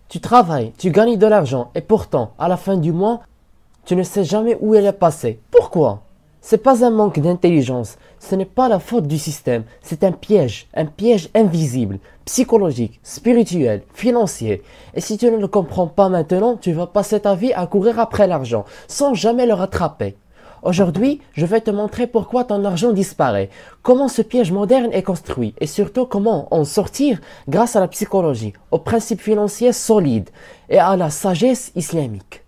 Tu travailles, tu gagnes de l'argent et pourtant, à la fin du mois, tu ne sais jamais où elle est passée. Pourquoi? C'est pas un manque d'intelligence, ce n'est pas la faute du système, c'est un piège invisible, psychologique, spirituel, financier. Et si tu ne le comprends pas maintenant, tu vas passer ta vie à courir après l'argent, sans jamais le rattraper. Aujourd'hui, je vais te montrer pourquoi ton argent disparaît, comment ce piège moderne est construit et surtout comment en sortir grâce à la psychologie, aux principes financiers solides et à la sagesse islamique.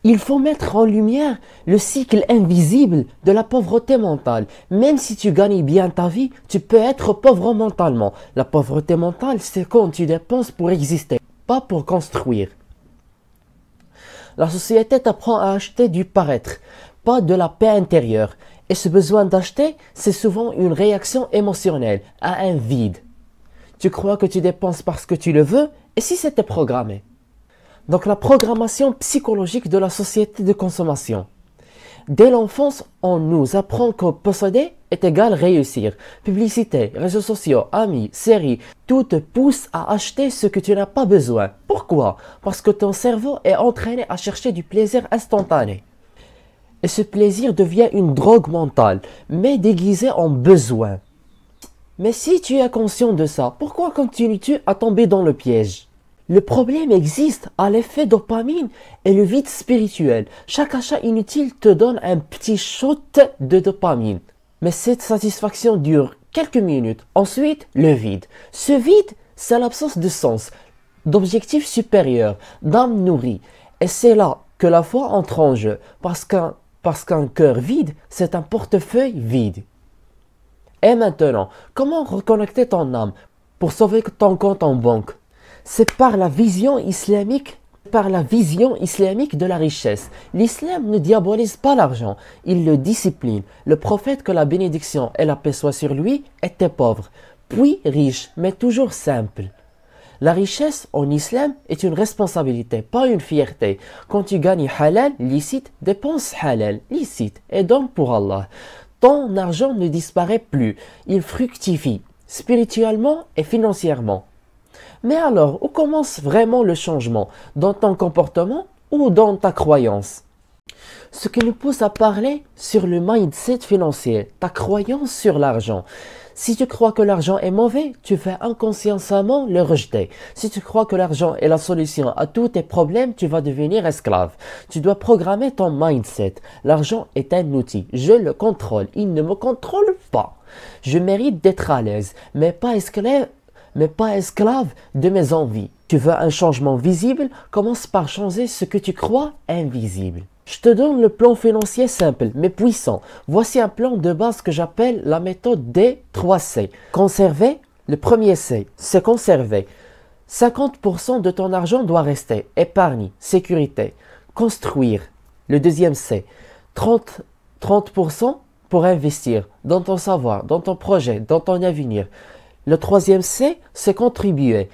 Il faut mettre en lumière le cycle invisible de la pauvreté mentale. Même si tu gagnes bien ta vie, tu peux être pauvre mentalement. La pauvreté mentale, c'est quand tu dépenses pour exister, pas pour construire. La société t'apprend à acheter du paraître, pas de la paix intérieure. Et ce besoin d'acheter, c'est souvent une réaction émotionnelle à un vide. Tu crois que tu dépenses parce que tu le veux, et si c'était programmé? Donc la programmation psychologique de la société de consommation. Dès l'enfance, on nous apprend que posséder est égal réussir. Publicité, réseaux sociaux, amis, séries, tout te pousse à acheter ce que tu n'as pas besoin. Pourquoi? Parce que ton cerveau est entraîné à chercher du plaisir instantané. Et ce plaisir devient une drogue mentale, mais déguisée en besoin. Mais si tu es conscient de ça, pourquoi continues-tu à tomber dans le piège? Le problème existe à l'effet dopamine et le vide spirituel. Chaque achat inutile te donne un petit shot de dopamine. Mais cette satisfaction dure quelques minutes. Ensuite, le vide. Ce vide, c'est l'absence de sens, d'objectif supérieur, d'âme nourrie. Et c'est là que la foi entre en jeu. Parce qu'un cœur vide, c'est un portefeuille vide. Et maintenant, comment reconnecter ton âme pour sauver ton compte en banque? C'est par la vision islamique de la richesse. L'islam ne diabolise pas l'argent, il le discipline. Le prophète, que la bénédiction et la paix soient sur lui, était pauvre, puis riche, mais toujours simple. La richesse en islam est une responsabilité, pas une fierté. Quand tu gagnes halal, licite, dépense halal, licite, et donne pour Allah. Ton argent ne disparaît plus, il fructifie, spirituellement et financièrement. Mais alors, où commence vraiment le changement? Dans ton comportement ou dans ta croyance? Ce qui nous pousse à parler sur le mindset financier, ta croyance sur l'argent. Si tu crois que l'argent est mauvais, tu vas inconsciemment le rejeter. Si tu crois que l'argent est la solution à tous tes problèmes, tu vas devenir esclave. Tu dois programmer ton mindset. L'argent est un outil. Je le contrôle. Il ne me contrôle pas. Je mérite d'être à l'aise, mais pas esclave de mes envies. Tu veux un changement visible? Commence par changer ce que tu crois invisible. Je te donne le plan financier simple mais puissant. Voici un plan de base que j'appelle la méthode des 3 C. Conserver, le premier C, c'est conserver. 50% de ton argent doit rester. Épargne, sécurité. Construire, le deuxième C. 30% pour investir dans ton savoir, dans ton projet, dans ton avenir. Le troisième C, c'est contribuer.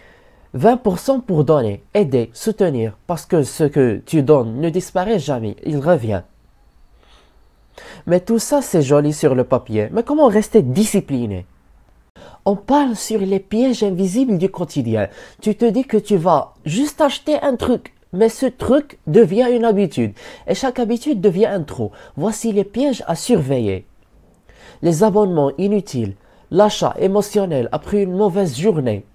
20% pour donner, aider, soutenir, parce que ce que tu donnes ne disparaît jamais, il revient. Mais tout ça, c'est joli sur le papier, mais comment rester discipliné? On parle sur les pièges invisibles du quotidien. Tu te dis que tu vas juste acheter un truc, mais ce truc devient une habitude, et chaque habitude devient un trou. Voici les pièges à surveiller. Les abonnements inutiles, l'achat émotionnel après une mauvaise journée,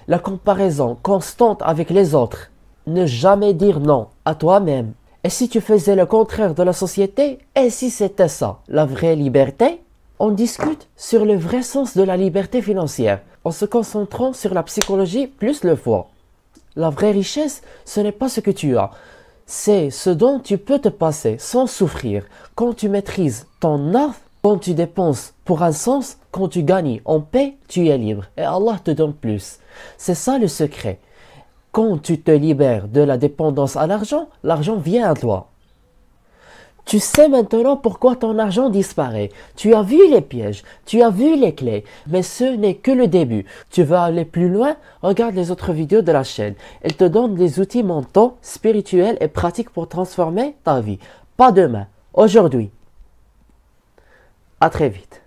la comparaison constante avec les autres, ne jamais dire non à toi-même. Et si tu faisais le contraire de la société, et si c'était ça, la vraie liberté? On discute sur le vrai sens de la liberté financière, en se concentrant sur la psychologie plus le foi. La vraie richesse, ce n'est pas ce que tu as, c'est ce dont tu peux te passer sans souffrir. Quand tu maîtrises ton art, quand tu dépenses pour un sens, quand tu gagnes en paix, tu es libre et Allah te donne plus. C'est ça le secret. Quand tu te libères de la dépendance à l'argent, l'argent vient à toi. Tu sais maintenant pourquoi ton argent disparaît. Tu as vu les pièges, tu as vu les clés, mais ce n'est que le début. Tu veux aller plus loin? Regarde les autres vidéos de la chaîne. Elles te donnent des outils mentaux, spirituels et pratiques pour transformer ta vie. Pas demain, aujourd'hui. À très vite.